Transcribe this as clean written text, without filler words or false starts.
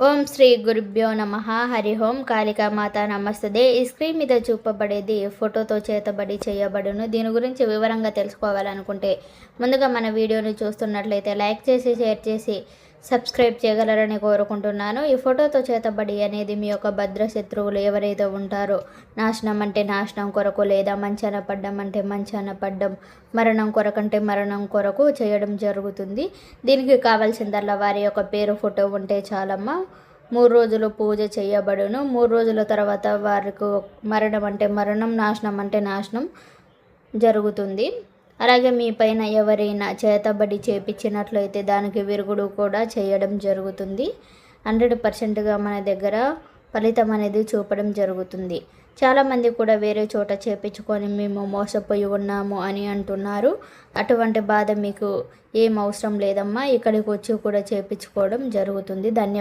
ఓం శ్రీ గురుభ్యో నమః. హరి ఓం. కాళికామాత నమస్తదే. ఈ స్క్రీన్ మీద చూపబడేది ఫోటోతో చేతబడి చేయబడును. దీని గురించి వివరంగా తెలుసుకోవాలనుకుంటే ముందుగా మన వీడియోని చూస్తున్నట్లయితే లైక్ చేసి షేర్ చేసి సబ్స్క్రైబ్ చేయగలరని కోరుకుంటున్నాను. ఈ ఫోటోతో చేతబడి అనేది మీ యొక్క భద్ర శత్రువులు ఎవరైతే ఉంటారో నాశనం అంటే నాశనం కొరకు, లేదా మంచాన పడ్డం అంటే మంచాన పడ్డం, మరణం కొరకంటే మరణం కొరకు చేయడం జరుగుతుంది. దీనికి కావాల్సిందల్లా వారి యొక్క పేరు, ఫోటో ఉంటే చాలమ్మా. 3 రోజులు పూజ చేయబడును. 3 రోజుల తర్వాత వారికి మరణం అంటే మరణం, నాశనం అంటే నాశనం జరుగుతుంది. అలాగే మీ పైన ఎవరైనా చేతబడి చేపించినట్లయితే దానికి విరుగుడు కూడా చేయడం జరుగుతుంది. 100%గా మన దగ్గర ఫలితం అనేది చూపడం జరుగుతుంది. చాలామంది కూడా వేరే చోట చేపించుకొని మేము మోసపోయి ఉన్నాము అని అంటున్నారు. అటువంటి బాధ మీకు ఏం అవసరం లేదమ్మా. ఇక్కడికి వచ్చి కూడా చేపించుకోవడం జరుగుతుంది. ధన్యవాదాలు.